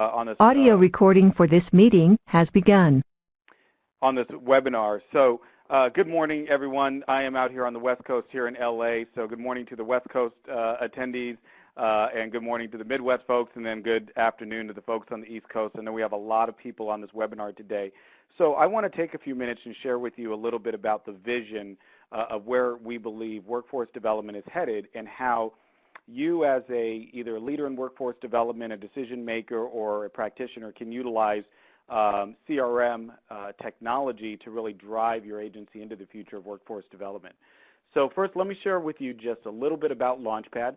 on this Audio recording for this meeting has begun. on this webinar. So good morning, everyone. I am out here on the West Coast here in LA. So good morning to the West Coast attendees, and good morning to the Midwest folks, and then good afternoon to the folks on the East Coast. I know we have a lot of people on this webinar today. So I want to take a few minutes and share with you a little bit about the vision of where we believe workforce development is headed, and how you as either a leader in workforce development, a decision maker, or a practitioner can utilize CRM technology to really drive your agency into the future of workforce development. So first, let me share with you just a little bit about Launchpad.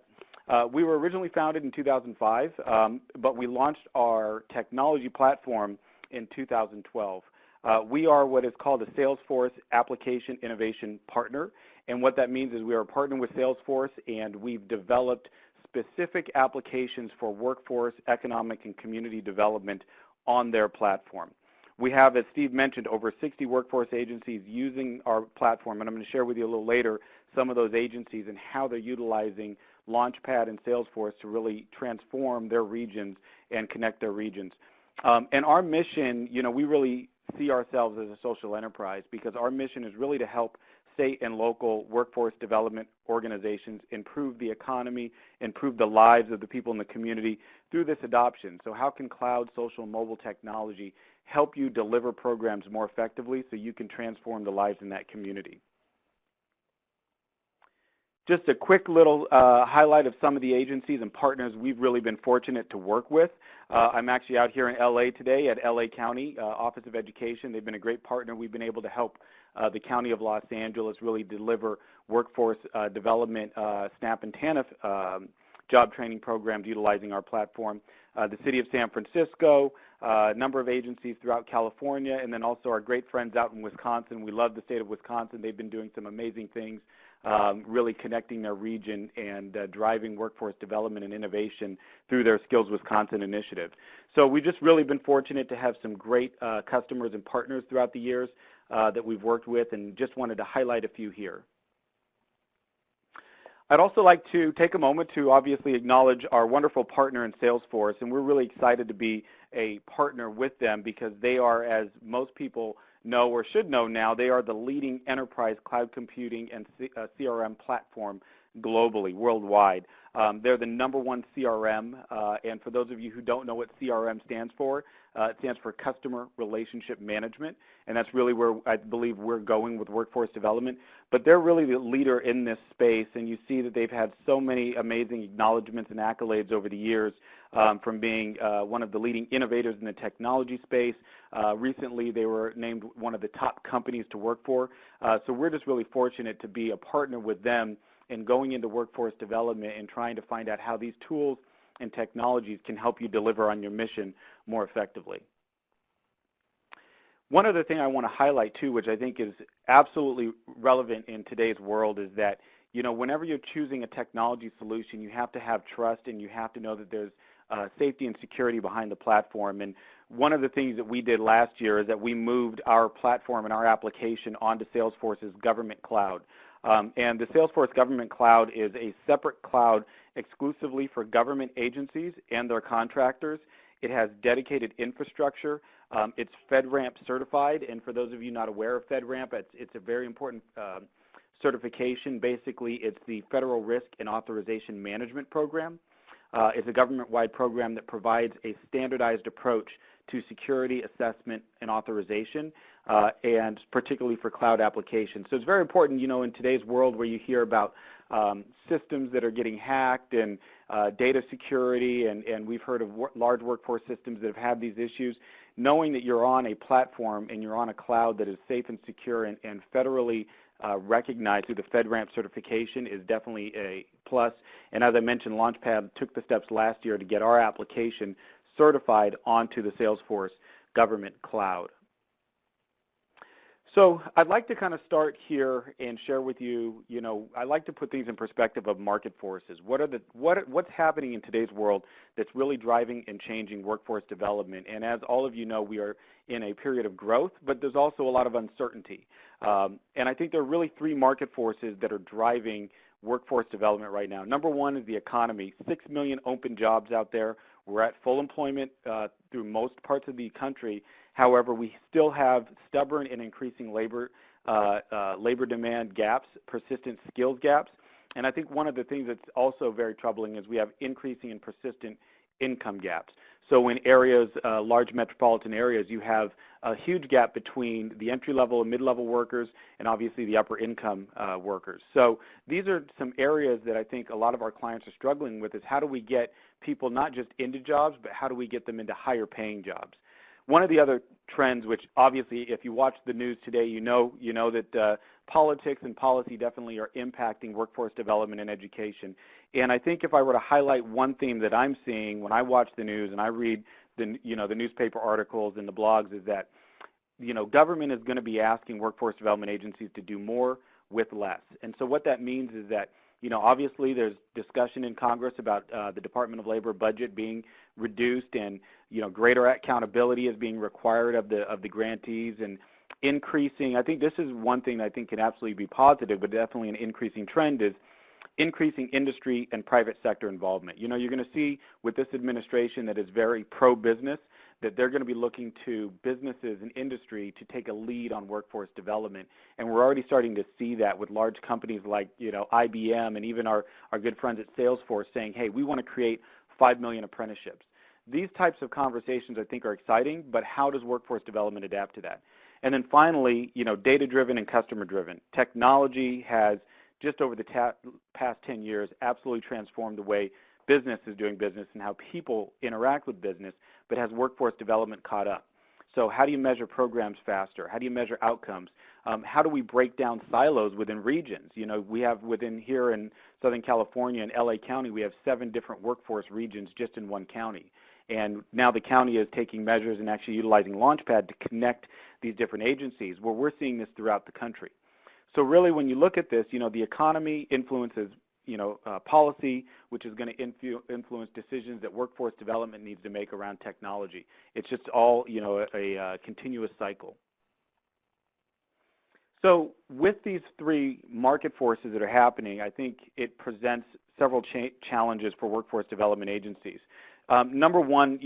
We were originally founded in 2005, but we launched our technology platform in 2012. We are what is called a Salesforce Application Innovation Partner, and what that means is we are a partner with Salesforce, and we've developed specific applications for workforce, economic, and community development on their platform. We have, as Steve mentioned, over 60 workforce agencies using our platform, and I'm going to share with you a little later some of those agencies and how they're utilizing Launchpad and Salesforce to really transform their regions and connect their regions. And our mission, we really see ourselves as a social enterprise, because our mission is really to help state and local workforce development organizations improve the economy, improve the lives of the people in the community through this adoption. So how can cloud, social, and mobile technology help you deliver programs more effectively so you can transform the lives in that community? Just a quick little highlight of some of the agencies and partners we've really been fortunate to work with. I'm actually out here in LA today at LA County Office of Education. They've been a great partner. We've been able to help the County of Los Angeles really deliver workforce development SNAP and TANF job training programs utilizing our platform. The City of San Francisco, a number of agencies throughout California, and then also our great friends out in Wisconsin. We love the state of Wisconsin. They've been doing some amazing things, really connecting their region and driving workforce development and innovation through their Skills Wisconsin initiative. So we've just really been fortunate to have some great customers and partners throughout the years that we've worked with, and just wanted to highlight a few here. I'd also like to take a moment to obviously acknowledge our wonderful partner in Salesforce, and we're really excited to be a partner with them, because they are, as most people know or should know now, they are the leading enterprise cloud computing and CRM platform globally, worldwide. They're the #1 CRM, and for those of you who don't know what CRM stands for, it stands for Customer Relationship Management, and that's really where I believe we're going with workforce development. But they're really the leader in this space, and you see that they've had so many amazing acknowledgments and accolades over the years, from being one of the leading innovators in the technology space. Recently, they were named one of the top companies to work for. So we're just really fortunate to be a partner with them in going into workforce development and trying to find out how these tools and technologies can help you deliver on your mission more effectively. One other thing I want to highlight too, which I think is absolutely relevant in today's world, is that whenever you're choosing a technology solution, you have to have trust, and you have to know that there's safety and security behind the platform. And one of the things that we did last year is that we moved our platform and our application onto Salesforce's Government Cloud. And the Salesforce Government Cloud is a separate cloud exclusively for government agencies and their contractors. It has dedicated infrastructure. It's FedRAMP certified, and for those of you not aware of FedRAMP, it's a very important certification. Basically, it's the Federal Risk and Authorization Management Program. It's a government-wide program that provides a standardized approach to security assessment and authorization, and particularly for cloud applications. So it's very important, in today's world where you hear about systems that are getting hacked and data security, and we've heard of large workforce systems that have had these issues. Knowing that you're on a platform and you're on a cloud that is safe and secure and federally recognized through the FedRAMP certification is definitely a plus. And as I mentioned, Launchpad took the steps last year to get our application certified onto the Salesforce Government Cloud. So I'd like to kind of start here and share with you, I like to put things in perspective of market forces. What's happening in today's world that's really driving and changing workforce development? And as all of you know, we are in a period of growth, but there's also a lot of uncertainty. And I think there are really three market forces that are driving workforce development right now. Number one is the economy. 6 million open jobs out there. We're at full employment through most parts of the country. However, we still have stubborn and increasing labor demand gaps, persistent skills gaps. And I think one of the things that's also very troubling is we have increasing and persistent income gaps. So in areas, large metropolitan areas, you have a huge gap between the entry-level and mid-level workers and obviously the upper-income workers. So these are some areas that I think a lot of our clients are struggling with, is how do we get people not just into jobs, but how do we get them into higher-paying jobs? One of the other trends, which obviously if you watch the news today, you know that politics and policy definitely are impacting workforce development and education. And I think if I were to highlight one theme that I'm seeing when I watch the news and I read the newspaper articles and the blogs, is that government is going to be asking workforce development agencies to do more with less. And so what that means is that obviously there's discussion in Congress about the Department of Labor budget being reduced, and greater accountability is being required of the grantees, and increasing. I think this is one thing that I think can absolutely be positive, but definitely an increasing trend is increasing industry and private sector involvement. You're going to see with this administration that is very pro-business, that they're going to be looking to businesses and industry to take a lead on workforce development. And we're already starting to see that with large companies like IBM and even our good friends at Salesforce saying, hey, we want to create 5 million apprenticeships. These types of conversations I think are exciting, but how does workforce development adapt to that? And then finally, data-driven and customer-driven. Technology has, just over the past 10 years, absolutely transformed the way business is doing business and how people interact with business, but has workforce development caught up? So how do you measure programs faster? How do you measure outcomes? How do we break down silos within regions? We have within here in Southern California and LA County, we have 7 different workforce regions just in one county. And now the county is taking measures and actually utilizing Launchpad to connect these different agencies, where we're seeing this throughout the country. So really, when you look at this, the economy influences, policy, which is going to influence decisions that workforce development needs to make around technology. It's just all, a continuous cycle. So with these 3 market forces that are happening, I think it presents several challenges for workforce development agencies. Number one,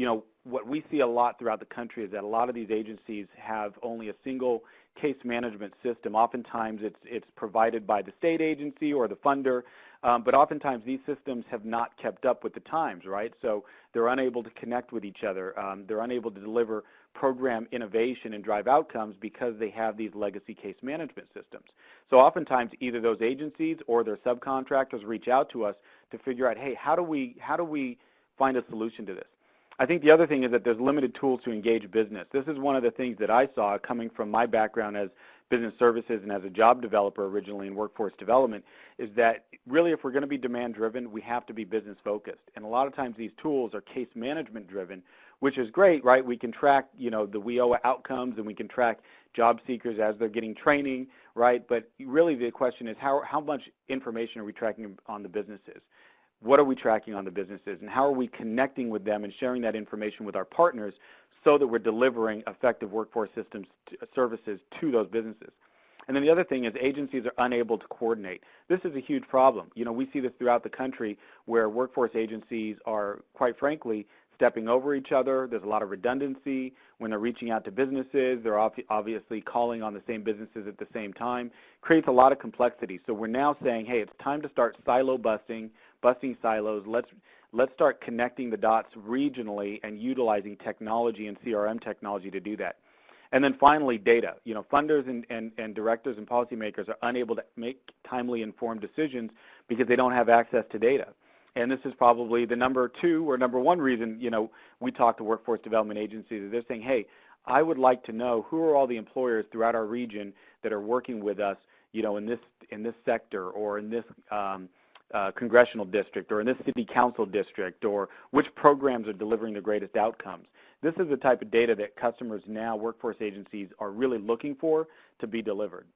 what we see a lot throughout the country is that a lot of these agencies have only a single case management system. Oftentimes it's provided by the state agency or the funder, but oftentimes these systems have not kept up with the times, right? So they're unable to connect with each other. They're unable to deliver program innovation and drive outcomes because they have these legacy case management systems. So oftentimes either those agencies or their subcontractors reach out to us to figure out, hey, how do we find a solution to this? I think the other thing is that there's limited tools to engage business. This is one of the things that I saw coming from my background as business services and as a job developer originally in workforce development, is that really if we're going to be demand driven, we have to be business focused. And a lot of times these tools are case management driven, which is great, right? We can track, the WIO outcomes, and we can track job seekers as they're getting training, right? But really the question is how much information are we tracking on the businesses? What are we tracking on the businesses, and how are we connecting with them and sharing that information with our partners so that we're delivering effective workforce systems services to those businesses? And then the other thing is agencies are unable to coordinate. This is a huge problem. We see this throughout the country where workforce agencies are, quite frankly, stepping over each other. There's a lot of redundancy. When they're reaching out to businesses, they're obviously calling on the same businesses at the same time. Creates a lot of complexity. So we're now saying, hey, it's time to start silo busting silos. Let's start connecting the dots regionally and utilizing technology and CRM technology to do that. And then finally, data. Funders and directors and policymakers are unable to make timely informed decisions because they don't have access to data. And this is probably the number 2 or number 1 reason, we talk to workforce development agencies, is they're saying, hey, I would like to know who are all the employers throughout our region that are working with us, in this sector or in this congressional district or in this city council district, or which programs are delivering the greatest outcomes. This is the type of data that customers now, workforce agencies, are really looking for to be delivered.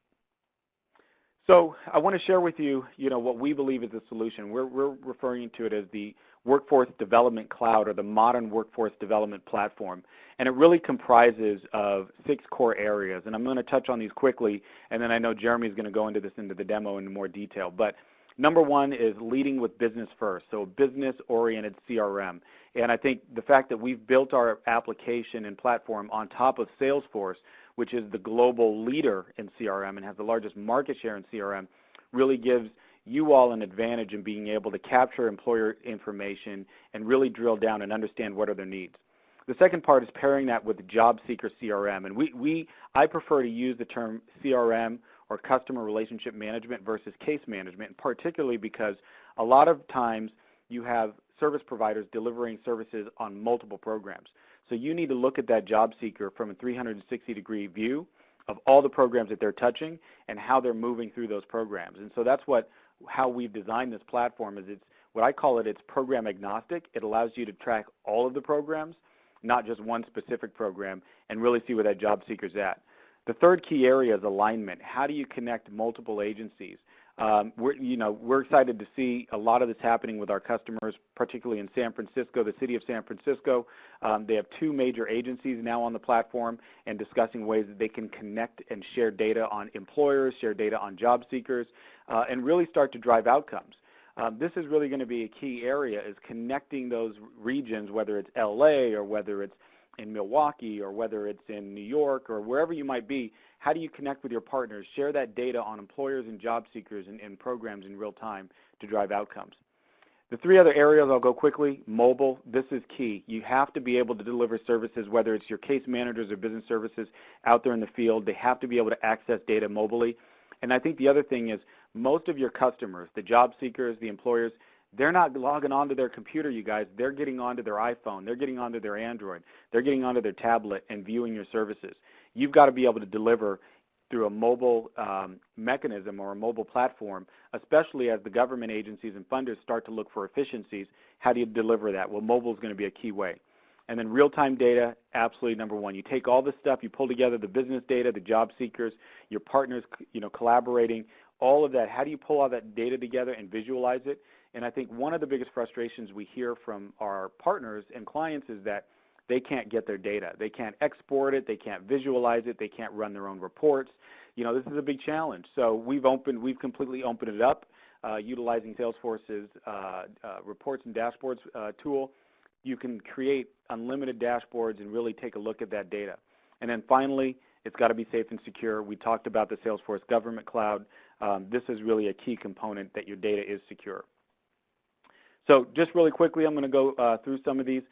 So I want to share with you, what we believe is the solution. We're referring to it as the Workforce Development Cloud, or the modern workforce development platform. And it really comprises of 6 core areas. And I'm going to touch on these quickly, and then I know Jeremy's going to go into the demo in more detail. But Number one is leading with business first, so business-oriented CRM. And I think the fact that we've built our application and platform on top of Salesforce, which is the global leader in CRM and has the largest market share in CRM, really gives you all an advantage in being able to capture employer information and really drill down and understand what are their needs. The second part is pairing that with job seeker CRM. And I prefer to use the term CRM or customer relationship management versus case management, particularly because a lot of times you have service providers delivering services on multiple programs. So you need to look at that job seeker from a 360-degree view of all the programs that they're touching and how they're moving through those programs. And so that's how we've designed this platform. Is it's what I call it's program agnostic. It allows you to track all of the programs, not just one specific program, and really see where that job seeker's at. The third key area is alignment. How do you connect multiple agencies? We're excited to see a lot of this happening with our customers, particularly in San Francisco, the city of San Francisco. They have 2 major agencies now on the platform and discussing ways that they can connect and share data on employers, share data on job seekers, and really start to drive outcomes. This is really going to be a key area, is connecting those regions, whether it's LA or whether it's in Milwaukee or whether it's in New York or wherever you might be. How do you connect with your partners, share that data on employers and job seekers and programs in real time to drive outcomes? The 3 other areas, I'll go quickly. Mobile, this is key. You have to be able to deliver services, whether it's your case managers or business services out there in the field. They have to be able to access data mobilely. And I think the other thing is most of your customers, the job seekers, the employers, they're not logging onto their computer, you guys. They're getting onto their iPhone. They're getting onto their Android. They're getting onto their tablet and viewing your services. You've got to be able to deliver through a mobile mechanism or a mobile platform, especially as the government agencies and funders start to look for efficiencies. How do you deliver that? Well, mobile is going to be a key way. And then real-time data, absolutely number one. You take all this stuff, you pull together the business data, the job seekers, your partners, collaborating, all of that. How do you pull all that data together and visualize it? And I think one of the biggest frustrations we hear from our partners and clients is that they can't get their data. They can't export it. They can't visualize it. They can't run their own reports. This is a big challenge. So we've completely opened it up, utilizing Salesforce's reports and dashboards tool. You can create unlimited dashboards and really take a look at that data. And then finally, it's got to be safe and secure. We talked about the Salesforce Government Cloud. This is really a key component that your data is secure. So just really quickly, I'm going to go through some of these.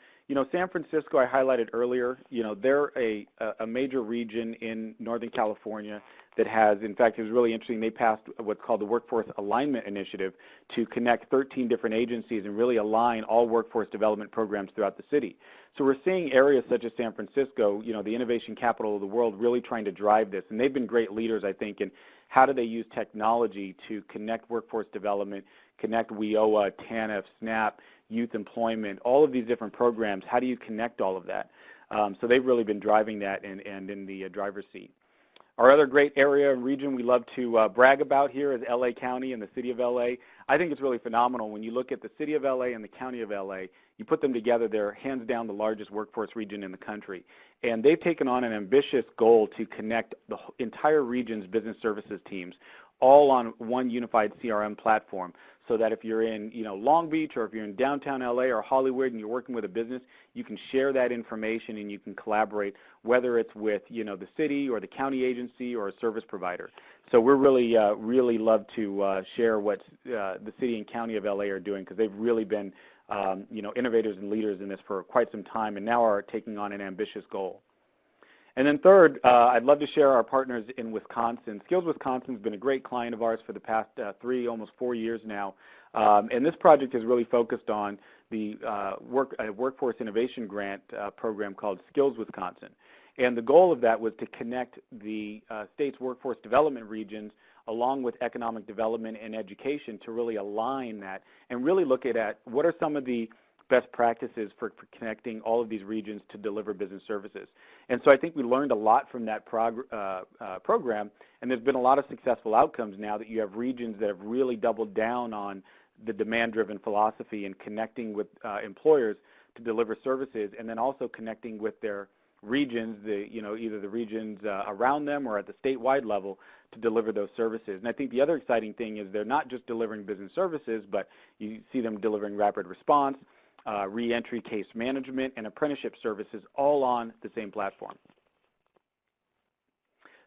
San Francisco, I highlighted earlier, they're a major region in Northern California that has, in fact, it was really interesting, they passed what's called the Workforce Alignment Initiative to connect 13 different agencies and really align all workforce development programs throughout the city. So we're seeing areas such as San Francisco, the innovation capital of the world, really trying to drive this. And they've been great leaders, I think, in how do they use technology to connect workforce development, connect WIOA, TANF, SNAP, youth employment, all of these different programs. How do you connect all of that? So they've really been driving that and in the driver's seat. Our other great area and region we love to brag about here is LA County and the city of LA. I think it's really phenomenal when you look at the city of LA and the county of LA. You put them together, they're hands down the largest workforce region in the country. And they've taken on an ambitious goal to connect the entire region's business services teams all on one unified CRM platform, so that if you're in Long Beach or if you're in downtown LA or Hollywood and you're working with a business, you can share that information and you can collaborate, whether it's with the city or the county agency or a service provider. So we're really love to share what the city and county of LA are doing, because they've really been innovators and leaders in this for quite some time and now are taking on an ambitious goal. And then third, I'd love to share our partners in Wisconsin. Skills Wisconsin has been a great client of ours for the past 3, almost 4 years now. And this project is really focused on the Workforce Innovation Grant program called Skills Wisconsin. And the goal of that was to connect the state's workforce development regions along with economic development and education to really align that and really look at what are some of the best practices for connecting all of these regions to deliver business services. And so I think we learned a lot from that program, and there's been a lot of successful outcomes now that you have regions that have really doubled down on the demand-driven philosophy and connecting with employers to deliver services, and then also connecting with their regions, either the regions around them or at the statewide level to deliver those services. And I think the other exciting thing is they're not just delivering business services, but you see them delivering rapid response, reentry case management, and apprenticeship services all on the same platform.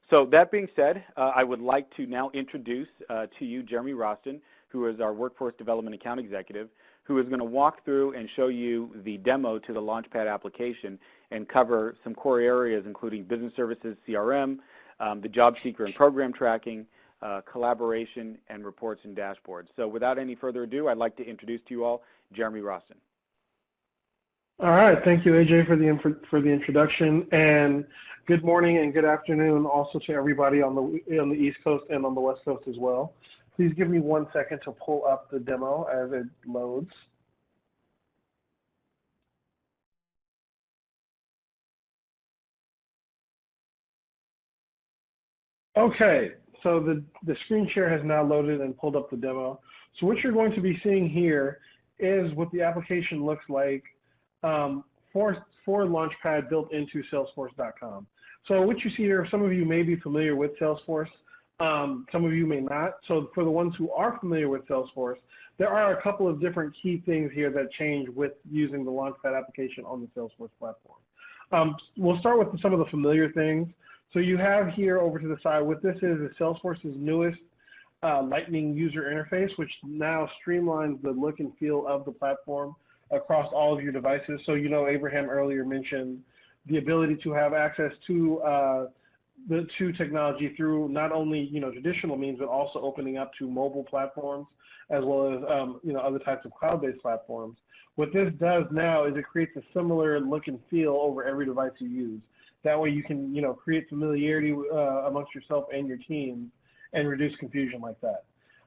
So that being said, I would like to now introduce to you Jeremy Roston, who is our Workforce Development Account Executive, who is going to walk through and show you the demo to the Launchpad application and cover some core areas, including business services, CRM, the job seeker and program tracking, collaboration, and reports and dashboards. So without any further ado, I'd like to introduce to you all Jeremy Roston. All right, thank you, AJ, for the introduction, and good morning and good afternoon also to everybody on the East Coast and on the West Coast as well. Please give me 1 second to pull up the demo as it loads. Okay, so the screen share has now loaded and pulled up the demo. So what you're going to be seeing here is what the application looks like for Launchpad built into Salesforce.com. So what you see here, some of you may be familiar with Salesforce, some of you may not. So for the ones who are familiar with Salesforce, there are a couple of different key things here that change with using the Launchpad application on the Salesforce platform. We'll start with some of the familiar things. So you have here over to the side, what this is Salesforce's newest Lightning user interface, which now streamlines the look and feel of the platform across all of your devices. So Abraham earlier mentioned the ability to have access to technology through not only traditional means, but also opening up to mobile platforms as well as other types of cloud-based platforms. What this does now is it creates a similar look and feel over every device you use. That way you can create familiarity amongst yourself and your team and reduce confusion like that.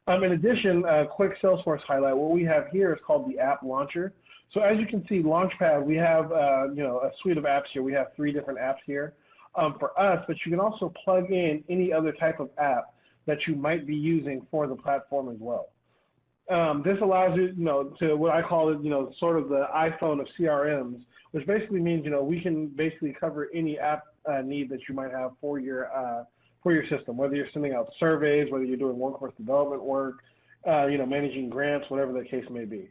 In addition, a quick Salesforce highlight, what we have here is called the App Launcher. So as you can see, Launchpad, we have a suite of apps here. We have 3 different apps here for us, but you can also plug in any other type of app that you might be using for the platform as well. This allows you, to what I call it, sort of the iPhone of CRMs, which basically means, we can basically cover any app need that you might have for your system, whether you're sending out surveys, whether you're doing workforce development work, managing grants, whatever the case may be.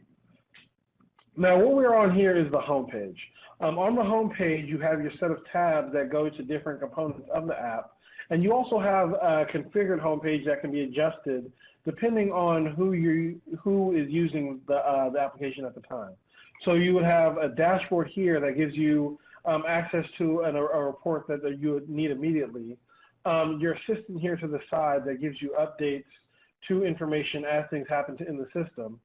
Now, what we're on here is the home page. On the home page, you have your set of tabs that go to different components of the app, and you also have a configured home page that can be adjusted depending on who is using the application at the time. So you would have a dashboard here that gives you access to a report that you would need immediately. Your assistant here to the side that gives you updates to information as things happen in the system.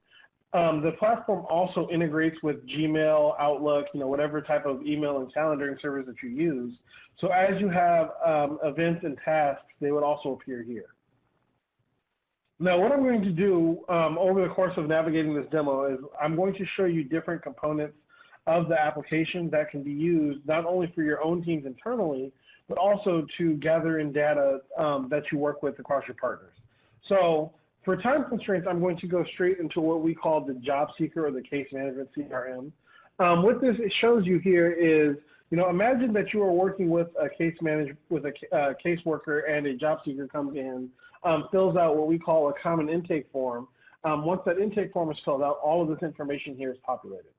The platform also integrates with Gmail, Outlook, whatever type of email and calendaring service that you use. So as you have events and tasks, they would also appear here. Now, what I'm going to do over the course of navigating this demo is I'm going to show you different components of the application that can be used not only for your own teams internally, but also to gather in data that you work with across your partners. So for time constraints, I'm going to go straight into what we call the job seeker or the case management CRM. What this shows you here is, imagine that you are working with a case manager, with a caseworker, and a job seeker comes in, fills out what we call a common intake form. Once that intake form is filled out, all of this information here is populated.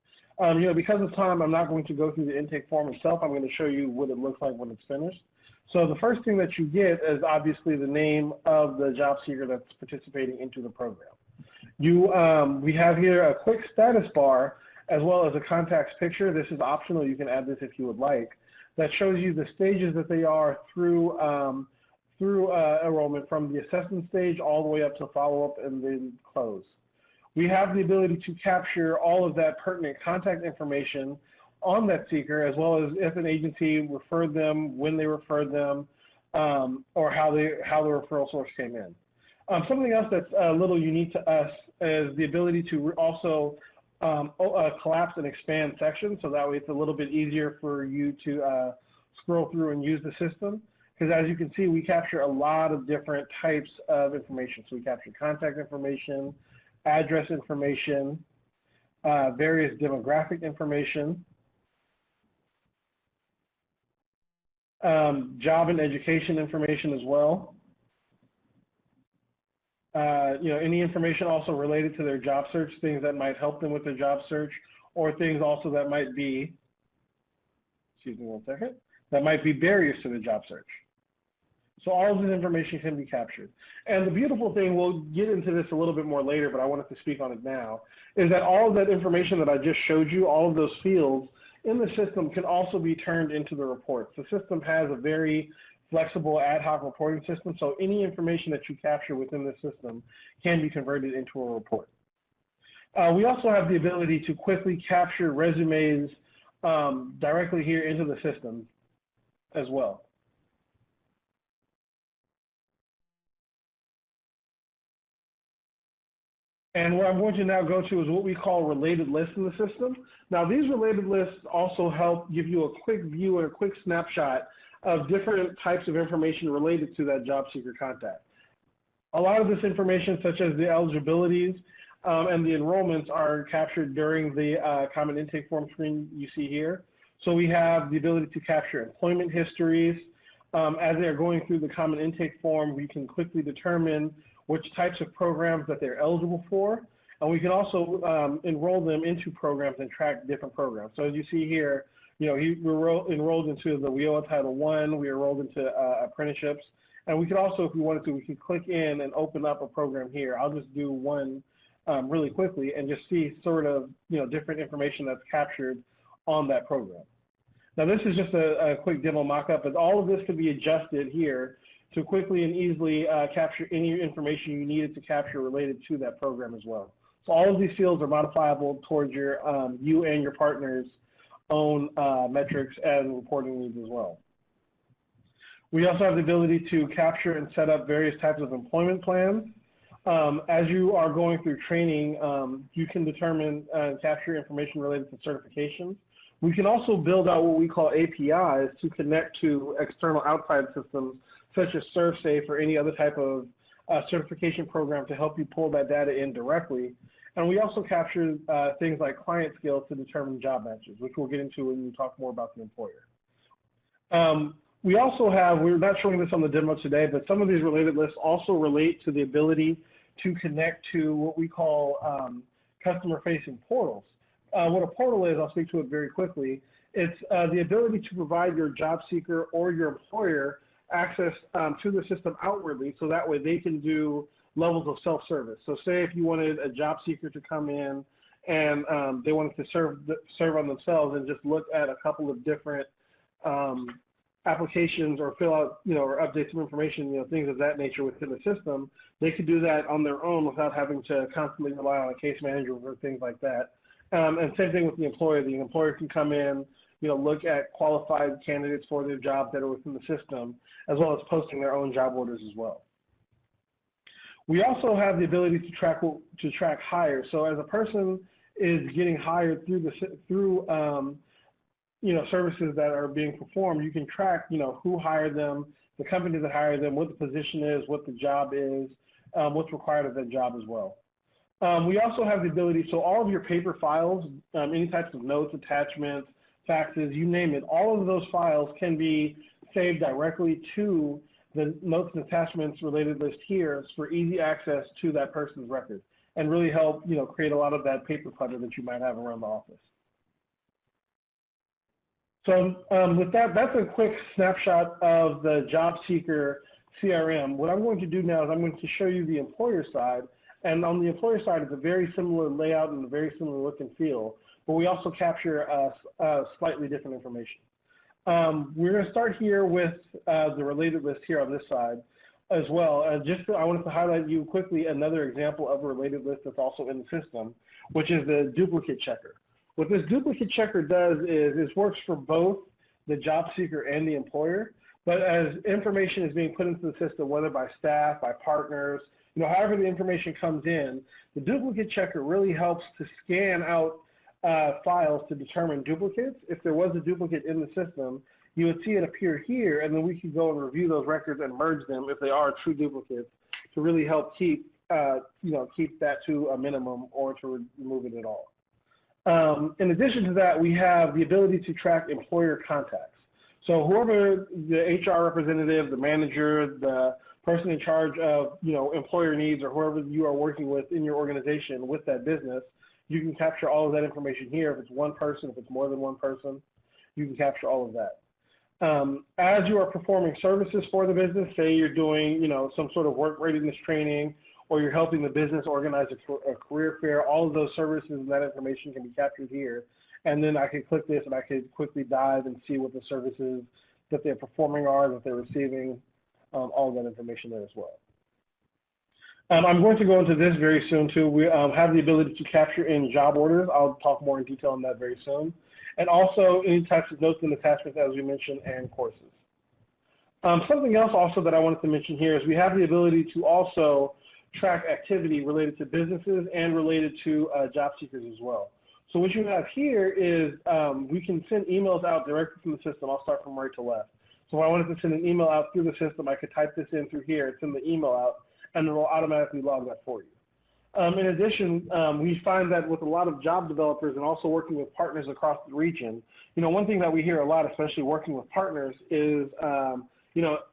Because of time, I'm not going to go through the intake form itself. I'm going to show you what it looks like when it's finished. So the first thing that you get is obviously the name of the job seeker that's participating into the program. We have here a quick status bar as well as a contacts picture. This is optional. You can add this if you would like. That shows you the stages that they are through enrollment, from the assessment stage all the way up to follow-up and then close. We have the ability to capture all of that pertinent contact information on that seeker, as well as if an agency referred them, when they referred them, or how the referral source came in. Something else that's a little unique to us is the ability to also collapse and expand sections, so that way it's a little bit easier for you to scroll through and use the system. Because as you can see, we capture a lot of different types of information. So we capture contact information, address information, various demographic information. job and education information as well. Any information also related to their job search, things that might help them with their job search, or things also that might be, excuse me one second, that might be barriers to the job search. So all of this information can be captured. And the beautiful thing, we'll get into this a little bit more later, but I wanted to speak on it now, is that all of that information that I just showed you, all of those fields in the system can also be turned into the reports. The system has a very flexible ad hoc reporting system, so any information that you capture within the system can be converted into a report. We also have the ability to quickly capture resumes directly here into the system as well. And what I'm going to now go to is what we call related lists in the system. Now, these related lists also help give you a quick view and a quick snapshot of different types of information related to that job seeker contact. A lot of this information, such as the eligibilities and the enrollments, are captured during the common intake form screen you see here. So we have the ability to capture employment histories. As they're going through the common intake form, we can quickly determine which types of programs that they're eligible for, and we can also enroll them into programs and track different programs. So as you see here, we're enrolled into the WIOA Title I, we enrolled into apprenticeships, and we could also, if we wanted to, we could click in and open up a program here. I'll just do one really quickly and just see sort of, different information that's captured on that program. Now this is just a quick demo mock-up, but all of this can be adjusted here to quickly and easily capture any information you needed to capture related to that program as well. So all of these fields are modifiable towards your you and your partner's own metrics and reporting needs as well. We also have the ability to capture and set up various types of employment plans. As you are going through training, you can determine and capture information related to certifications. We can also build out what we call APIs to connect to external outside systems such as ServSafe or any other type of certification program to help you pull that data in directly. And we also capture things like client skills to determine job matches, which we'll get into when we talk more about the employer. We also have, we're not showing this on the demo today, but some of these related lists also relate to the ability to connect to what we call customer-facing portals. What a portal is, I'll speak to it very quickly, it's the ability to provide your job seeker or your employer access to the system outwardly, so that way they can do levels of self-service. So say if you wanted a job seeker to come in and they wanted to serve on themselves and just look at a couple of different applications or fill out, or update some information, things of that nature within the system, they could do that on their own without having to constantly rely on a case manager or things like that. And same thing with the employer. The employer can come in, look at qualified candidates for their jobs that are within the system, as well as posting their own job orders as well. We also have the ability to track hires. So as a person is getting hired through services that are being performed, you can track, who hired them, the company that hired them, what the position is, what the job is, what's required of that job as well. We also have the ability, so all of your paper files, any types of notes, attachments, faxes, you name it, all of those files can be saved directly to the notes and attachments related list here for easy access to that person's record and really help, create a lot of that paper clutter that you might have around the office. So with that, that's a quick snapshot of the job seeker CRM. What I'm going to do now is I'm going to show you the employer side. And on the employer side, it's a very similar layout and a very similar look and feel, but we also capture slightly different information. We're going to start here with the related list here on this side as well. I wanted to highlight you quickly another example of a related list that's also in the system, which is the duplicate checker. What this duplicate checker does is it works for both the job seeker and the employer, but as information is being put into the system, whether by staff, by partners, however the information comes in, the duplicate checker really helps to scan out files to determine duplicates. If there was a duplicate in the system, you would see it appear here, and then we can go and review those records and merge them if they are true duplicates to really help keep that to a minimum or to remove it at all. In addition to that, we have the ability to track employer contacts. So whoever the HR representative, the manager, the person in charge of, employer needs, or whoever you are working with in your organization with that business, you can capture all of that information here. If it's one person, if it's more than one person, you can capture all of that. As you are performing services for the business, say you're doing, some sort of work readiness training, or you're helping the business organize a career fair, all of those services and that information can be captured here. And then I can click this and I can quickly dive and see what the services that they're performing are, that they're receiving, all of that information there as well. I'm going to go into this very soon too. We have the ability to capture in job orders. I'll talk more in detail on that very soon. And also any types of notes and attachments, as we mentioned, and courses. Something else also that I wanted to mention here is we have the ability to also track activity related to businesses and related to job seekers as well. So what you have here is we can send emails out directly from the system. I'll start from right to left. So if I wanted to send an email out through the system, I could type this in through here, send the email out, and it will automatically log that for you. In addition, we find that with a lot of job developers and also working with partners across the region, one thing that we hear a lot, especially working with partners, is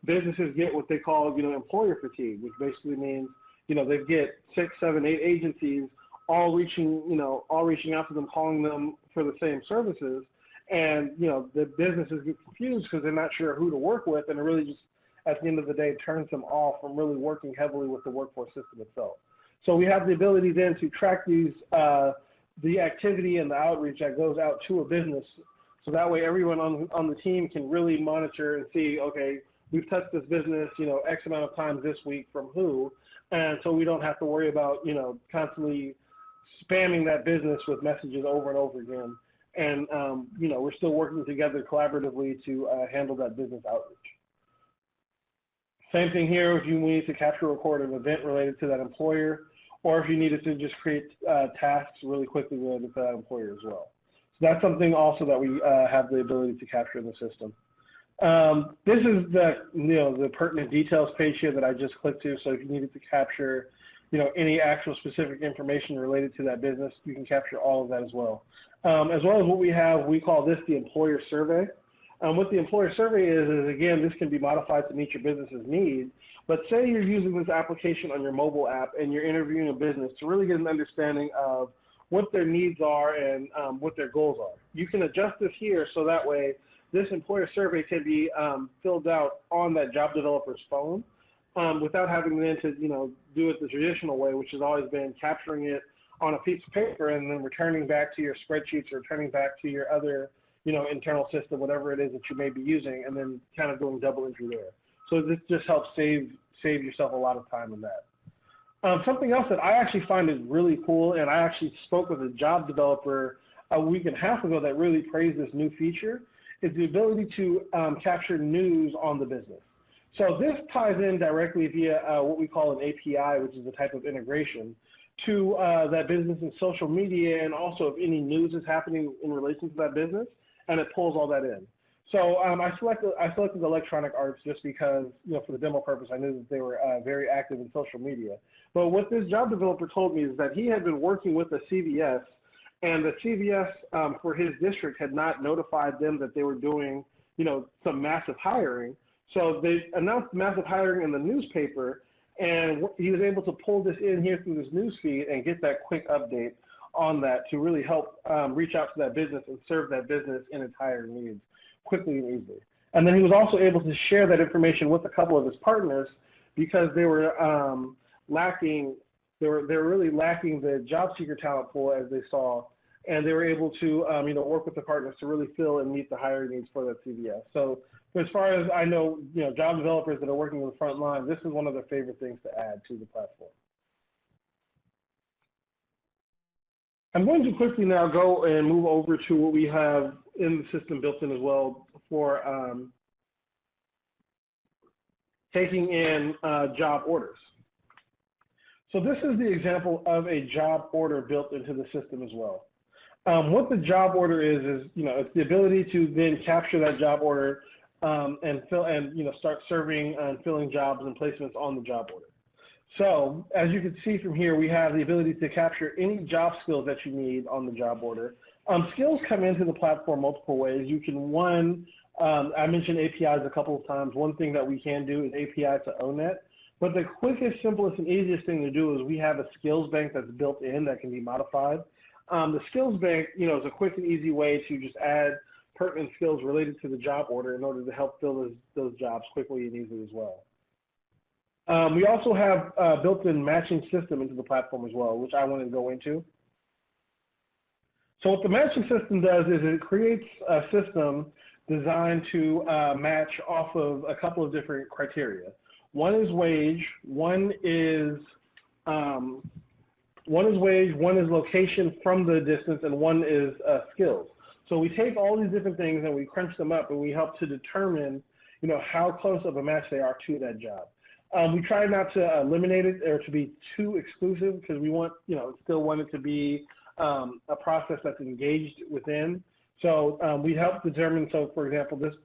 businesses get what they call employer fatigue, which basically means they get 6, 7, 8 agencies all reaching out to them, calling them for the same services, and the businesses get confused because they're not sure who to work with, and it really just at the end of the day turns them off from really working heavily with the workforce system itself. So we have the ability then to track these, the activity and the outreach that goes out to a business, so that way everyone on the team can really monitor and see, okay, we've touched this business, X amount of times this week from who, and so we don't have to worry about, constantly spamming that business with messages over and over again. And, we're still working together collaboratively to handle that business outreach. Same thing here if you need to capture or record an event related to that employer, or if you needed to just create tasks really quickly related to that employer as well. So that's something also that we have the ability to capture in the system. This is the pertinent details page here that I just clicked to. So if you needed to capture, any actual specific information related to that business, you can capture all of that as well. As well as what we have, we call this the employer survey. What the employer survey is again, this can be modified to meet your business's needs. But say you're using this application on your mobile app and you're interviewing a business to really get an understanding of what their needs are and what their goals are. You can adjust this here so that way this employer survey can be filled out on that job developer's phone without having them to do it the traditional way, which has always been capturing it on a piece of paper and then returning back to your spreadsheets or returning back to your other internal system, whatever it is that you may be using, and then kind of doing double entry there. So this just helps save yourself a lot of time in that. Something else that I actually find is really cool, and I actually spoke with a job developer a week and a half ago that really praised this new feature, is the ability to capture news on the business. So this ties in directly via what we call an API, which is a type of integration, to that business and social media, and also if any news is happening in relation to that business, and it pulls all that in. So I selected electronic arts just because, for the demo purpose, I knew that they were very active in social media. But what this job developer told me is that he had been working with a CVS, and the CVS for his district had not notified them that they were doing, some massive hiring. So they announced massive hiring in the newspaper, and he was able to pull this in here through this news feed and get that quick update on that to really help reach out to that business and serve that business in its hiring needs quickly and easily. And then he was also able to share that information with a couple of his partners because they were really lacking the job seeker talent pool as they saw, and they were able to work with the partners to really fill and meet the hiring needs for that CVS. So as far as I know, job developers that are working on the front line, this is one of their favorite things to add to the platform. I'm going to quickly now go and move over to what we have in the system built in as well for taking in job orders. So this is the example of a job order built into the system as well. What the job order is it's the ability to then capture that job order and start serving and filling jobs and placements on the job order. So as you can see from here, we have the ability to capture any job skills that you need on the job order. Skills come into the platform multiple ways. You can, one, I mentioned APIs a couple of times. One thing that we can do is API to ONet. But the quickest, simplest, and easiest thing to do is we have a skills bank that's built in that can be modified. The skills bank, is a quick and easy way to just add pertinent skills related to the job order in order to help fill those jobs quickly and easily as well. We also have a built-in matching system into the platform as well, which I want to go into. So what the matching system does is it creates a system designed to match off of a couple of different criteria. One is wage, one is location from the distance, and one is skills. So we take all these different things and we crunch them up, and we help to determine, how close of a match they are to that job. We try not to eliminate it or to be too exclusive because we want, still want it to be a process that's engaged within. So we help determine, so for example, this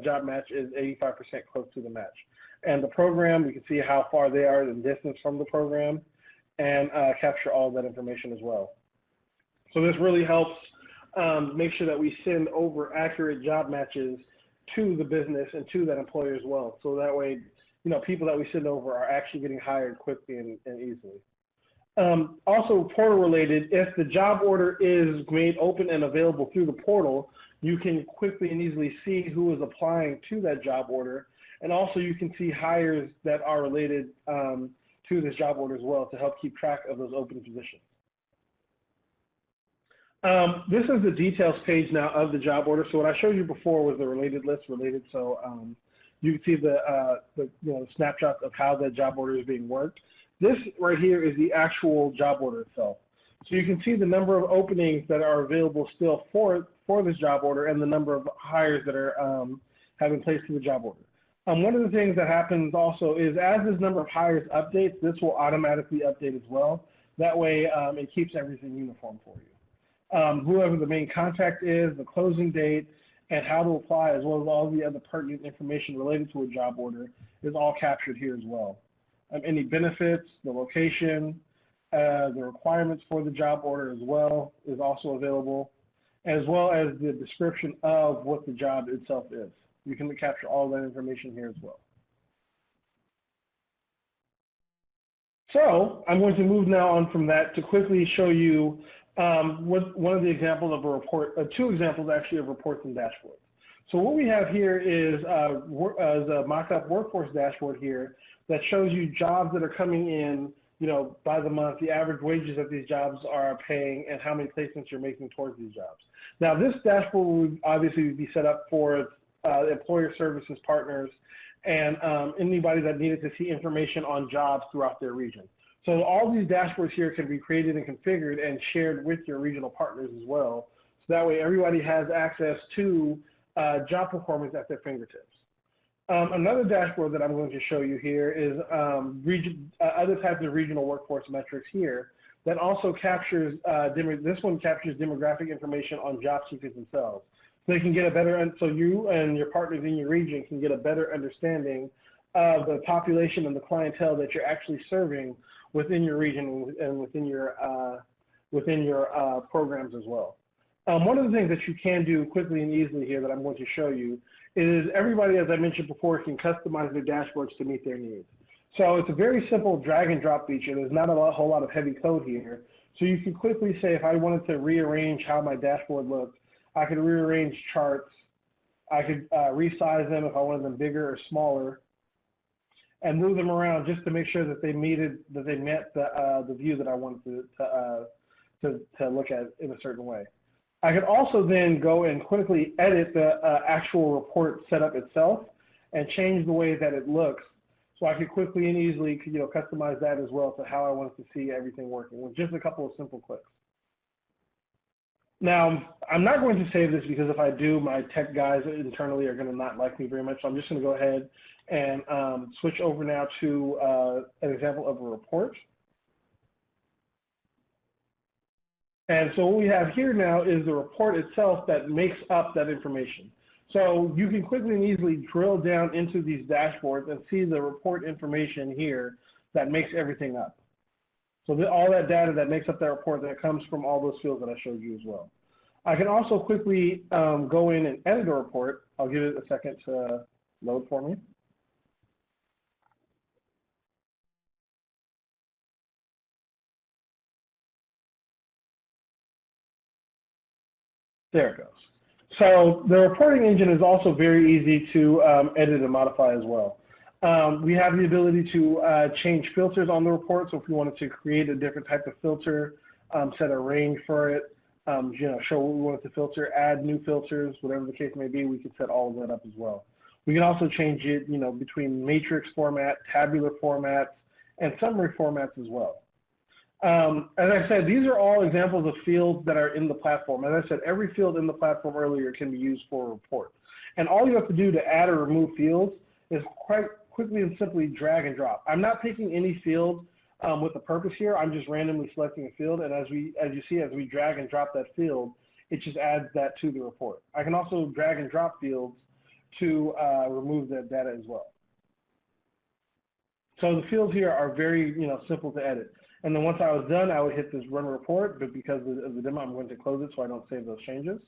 job match is 85% close to the match. And the program, we can see how far they are in distance from the program and capture all of that information as well. So this really helps make sure that we send over accurate job matches to the business and to that employer as well. So that way, people that we send over are actually getting hired quickly and easily. Also portal related, if the job order is made open and available through the portal, you can quickly and easily see who is applying to that job order. And also you can see hires that are related to this job order as well to help keep track of those open positions. This is the details page now of the job order. So what I showed you before was the related list related. So you can see the snapshot of how the job order is being worked. This right here is the actual job order itself. So you can see the number of openings that are available still for this job order and the number of hires that are having placed to the job order. One of the things that happens also is as this number of hires updates, this will automatically update as well. That way it keeps everything uniform for you. Whoever the main contact is, the closing date, and how to apply, as well as all the other pertinent information related to a job order is all captured here as well. Any benefits, the location, the requirements for the job order as well is also available, as well as the description of what the job itself is. You can capture all that information here as well. So I'm going to move now on from that to quickly show you one of the examples of a report, two examples actually of reports and dashboards. So what we have here is a mock-up workforce dashboard here that shows you jobs that are coming in, by the month, the average wages that these jobs are paying, and how many placements you're making towards these jobs. Now, this dashboard would obviously be set up for employer services partners and anybody that needed to see information on jobs throughout their region. So all these dashboards here can be created and configured and shared with your regional partners as well. So that way everybody has access to job performance at their fingertips. Another dashboard that I'm going to show you here is other types of regional workforce metrics here that also captures, this one captures demographic information on job seekers themselves. So they can get a better, so you and your partners in your region can get a better understanding of the population and the clientele that you're actually serving within your region and within your programs as well. One of the things that you can do quickly and easily here that I'm going to show you is everybody, as I mentioned before, can customize their dashboards to meet their needs. So it's a very simple drag and drop feature. There's not a whole lot of heavy code here. So you can quickly say, if I wanted to rearrange how my dashboard looked, I could rearrange charts. I could resize them if I wanted them bigger or smaller, and move them around just to make sure that they met the view that I wanted to look at in a certain way. I could also then go and quickly edit the actual report setup itself and change the way that it looks. So I could quickly and easily, customize that as well to how I wanted to see everything working with just a couple of simple clicks. Now, I'm not going to save this because if I do, my tech guys internally are going to not like me very much. So I'm just going to go ahead and switch over now to an example of a report. And so what we have here now is the report itself that makes up that information. So you can quickly and easily drill down into these dashboards and see the report information here that makes everything up. So all that data that makes up that report that comes from all those fields that I showed you as well. I can also quickly go in and edit a report I'll give it a second to load for me. There it goes. So the reporting engine is also very easy to edit and modify as well. We have the ability to change filters on the report. So if we wanted to create a different type of filter, set a range for it, show what we wanted to filter, add new filters, whatever the case may be, we can set all of that up as well. We can also change it, between matrix format, tabular formats, and summary formats as well. As I said, these are all examples of fields that are in the platform. As I said, every field in the platform earlier can be used for a report. And all you have to do to add or remove fields is quite quickly and simply drag and drop. I'm not picking any field with a purpose here. I'm just randomly selecting a field. And as you see, as we drag and drop that field, it just adds that to the report. I can also drag and drop fields to remove that data as well. So the fields here are very simple to edit. And then once I was done, I would hit this run report, but because of the demo, I'm going to close it so I don't save those changes.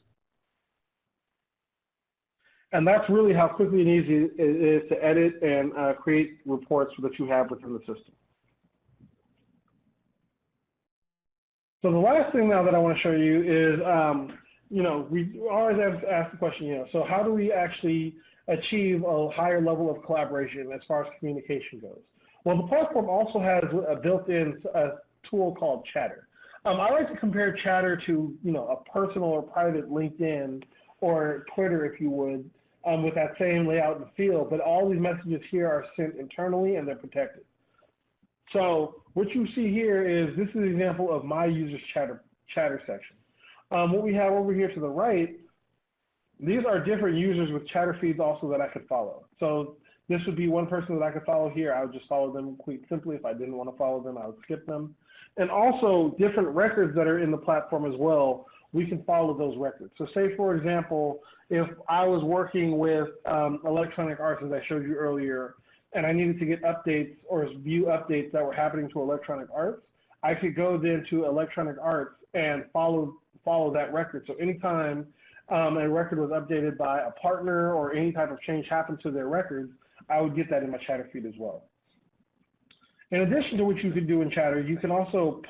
And that's really how quickly and easy it is to edit and create reports that you have within the system. So the last thing now that I want to show you is, we always ask the question, so how do we actually achieve a higher level of collaboration as far as communication goes? Well, the platform also has a built-in tool called Chatter. I like to compare Chatter to, a personal or private LinkedIn or Twitter, if you would, with that same layout and feel, but all these messages here are sent internally and they're protected. So what you see here is, this is an example of my user's chatter section. What we have over here to the right, these are different users with chatter feeds also that I could follow. So this would be one person that I could follow here. I would just follow them quite simply. If I didn't want to follow them, I would skip them. And also different records that are in the platform as well, we can follow those records. So say, for example, if I was working with Electronic Arts, as I showed you earlier, and I needed to get updates or view updates that were happening to Electronic Arts, I could go then to Electronic Arts and follow that record. So anytime a record was updated by a partner or any type of change happened to their records, I would get that in my Chatter feed as well. In addition to what you can do in Chatter, you can also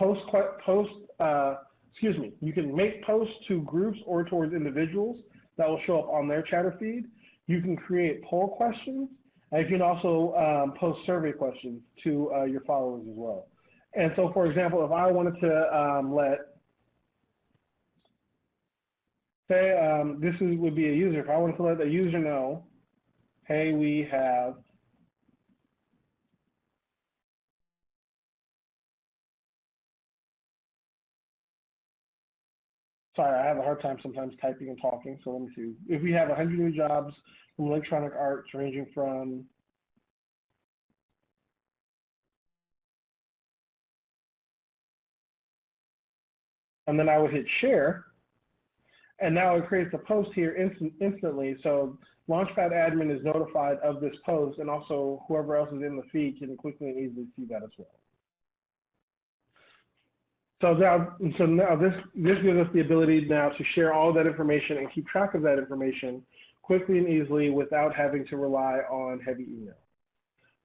you can make posts to groups or towards individuals that will show up on their Chatter feed. You can create poll questions, and you can also post survey questions to your followers as well. And so, for example, if I wanted to would be a user. If I wanted to let a user know, hey, we have sorry, I have a hard time sometimes typing and talking, so let me see. If we have 100 new jobs from Electronic Arts ranging from and then I would hit share, and now it creates a post here instantly, so Launchpad admin is notified of this post, and also whoever else is in the feed can quickly and easily see that as well. So now this gives us the ability now to share all that information and keep track of that information quickly and easily without having to rely on heavy email.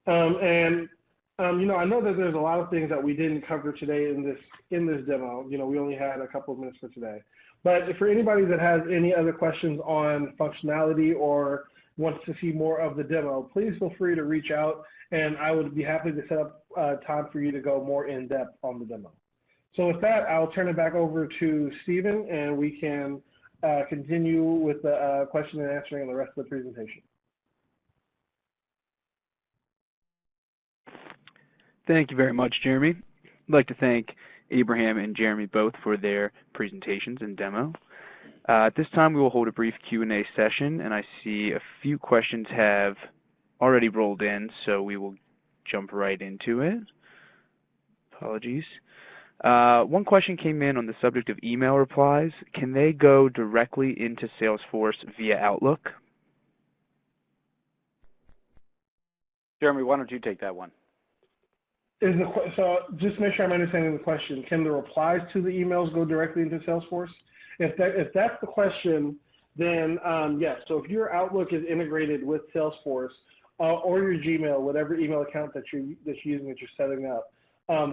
I know that there's a lot of things that we didn't cover today in this demo. We only had a couple of minutes for today. But for anybody that has any other questions on functionality or wants to see more of the demo, please feel free to reach out, and I would be happy to set up time for you to go more in depth on the demo. So with that, I'll turn it back over to Stephen, and we can continue with the question and answering and the rest of the presentation. Thank you very much, Jeremy. I'd like to thank Abraham and Jeremy both for their presentations and demo. At this time, we will hold a brief Q&A session, and I see a few questions have already rolled in, so we will jump right into it. Apologies. One question came in on the subject of email replies. Can they go directly into Salesforce via Outlook? Jeremy, why don't you take that one? So just make sure I'm understanding the question. Can the replies to the emails go directly into Salesforce? If that's the question, then yeah, so if your Outlook is integrated with Salesforce or your Gmail, whatever email account that you're using that you're setting up,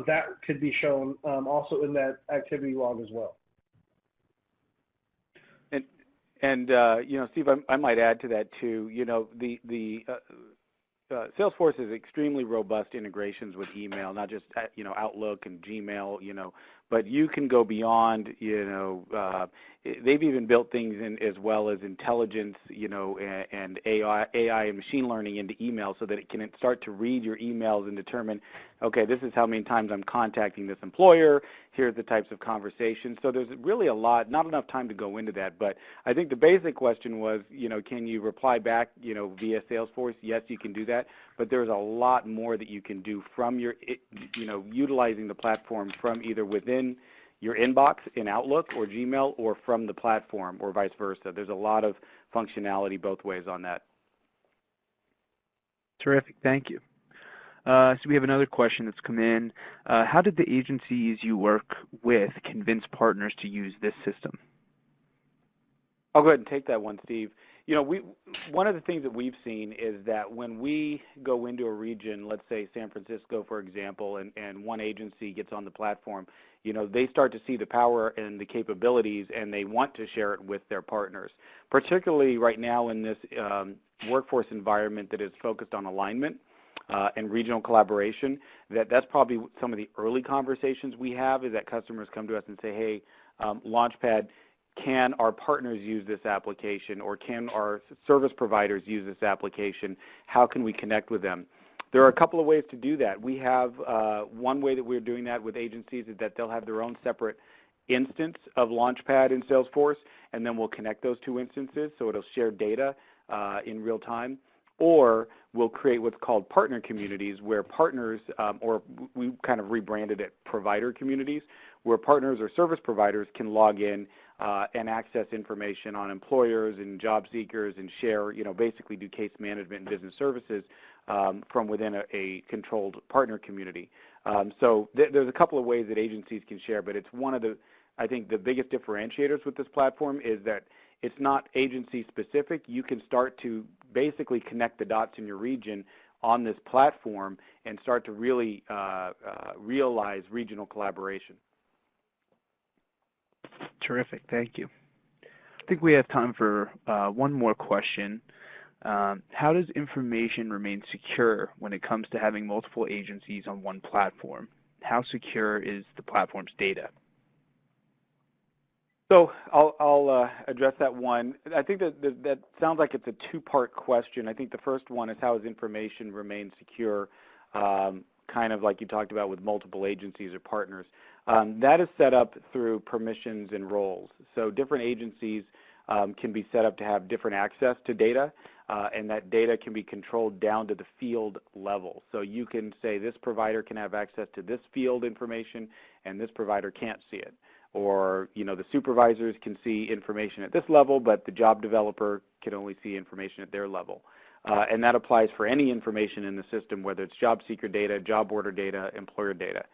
that could be shown also in that activity log as well. And Steve, I might add to that too. Salesforce has extremely robust integrations with email, not just Outlook and Gmail, but you can go beyond. They've even built things in as well as intelligence, and AI and machine learning into email, so that it can start to read your emails and determine, okay, this is how many times I'm contacting this employer. Here's the types of conversations. So there's really a lot, not enough time to go into that, but I think the basic question was, can you reply back, via Salesforce? Yes, you can do that, but there's a lot more that you can do from your, utilizing the platform from either within your inbox in Outlook or Gmail or from the platform or vice versa. There's a lot of functionality both ways on that. Terrific. Thank you. So we have another question that's come in. How did the agencies you work with convince partners to use this system? I'll go ahead and take that one, Steve. One of the things that we've seen is that when we go into a region, let's say San Francisco, for example, and one agency gets on the platform, they start to see the power and the capabilities, and they want to share it with their partners, particularly right now in this workforce environment that is focused on alignment and regional collaboration. That's probably some of the early conversations we have, is that customers come to us and say, hey, Launchpad, can our partners use this application, or can our service providers use this application? How can we connect with them? There are a couple of ways to do that. We have one way that we're doing that with agencies is that they'll have their own separate instance of Launchpad in Salesforce, and then we'll connect those two instances so it'll share data in real time. Or we'll create what's called partner communities, where partners, or we kind of rebranded it provider communities, where partners or service providers can log in and access information on employers and job seekers and share, basically do case management and business services from within a controlled partner community. So there's a couple of ways that agencies can share, but it's one of the, I think the biggest differentiators with this platform is that it's not agency specific. You can start to basically connect the dots in your region on this platform and start to really realize regional collaboration. Terrific. Thank you. I think we have time for one more question. How does information remain secure when it comes to having multiple agencies on one platform? How secure is the platform's data? So I'll address that one. I think that sounds like it's a two-part question. I think the first one is, how does information remain secure, kind of like you talked about with multiple agencies or partners. That is set up through permissions and roles. So different agencies can be set up to have different access to data, and that data can be controlled down to the field level. So you can say this provider can have access to this field information, and this provider can't see it. Or, the supervisors can see information at this level, but the job developer can only see information at their level. And that applies for any information in the system, whether it's job seeker data, job order data, employer data.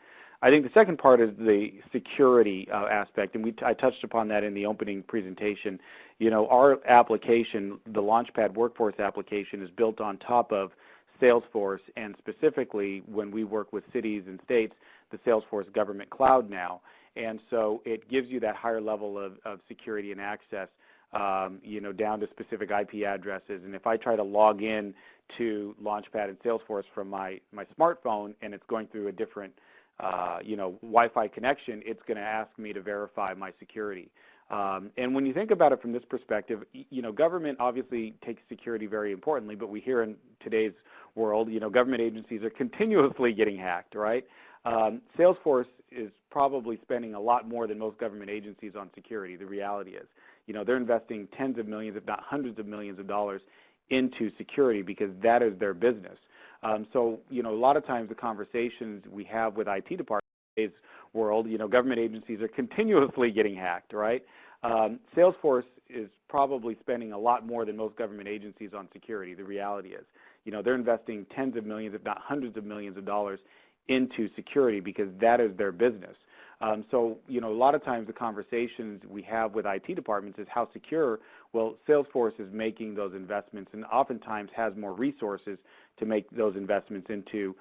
I think the second part is the security aspect, and I touched upon that in the opening presentation. Our application, the Launchpad Workforce application, is built on top of Salesforce, and specifically when we work with cities and states, the Salesforce Government Cloud now. And so it gives you that higher level of security and access, down to specific IP addresses. And if I try to log in to Launchpad and Salesforce from my smartphone, and it's going through a different, Wi-Fi connection, it's going to ask me to verify my security. And when you think about it from this perspective, government obviously takes security very importantly, but we hear in today's world, government agencies are continuously getting hacked, right? Salesforce is probably spending a lot more than most government agencies on security. The reality is, they're investing tens of millions, if not hundreds of millions of dollars into security because that is their business. So, a lot of times the conversations we have with IT departments in today's world, government agencies are continuously getting hacked, right? Salesforce is probably spending a lot more than most government agencies on security. The reality is, they're investing tens of millions, if not hundreds of millions of dollars into security because that is their business. So, a lot of times the conversations we have with IT departments is how secure. Well, Salesforce is making those investments and oftentimes has more resources to make those investments into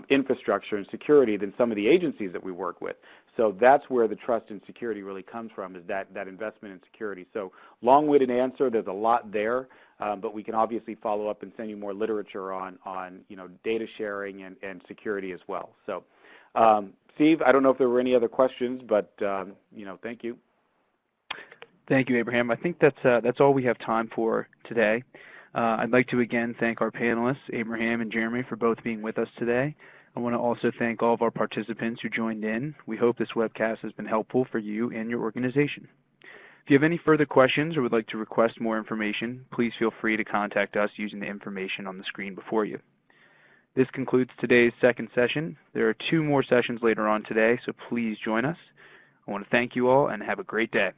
infrastructure and security than some of the agencies that we work with. So that's where the trust and security really comes from, is that investment in security. So long-winded answer, there's a lot there, but we can obviously follow up and send you more literature on data sharing and security as well. So Steve, I don't know if there were any other questions, but thank you. Thank you, Abraham. I think that's all we have time for today. I'd like to again thank our panelists, Abraham and Jeremy, for both being with us today. I want to also thank all of our participants who joined in. We hope this webcast has been helpful for you and your organization. If you have any further questions or would like to request more information, please feel free to contact us using the information on the screen before you. This concludes today's second session. There are 2 more sessions later on today, so please join us. I want to thank you all and have a great day.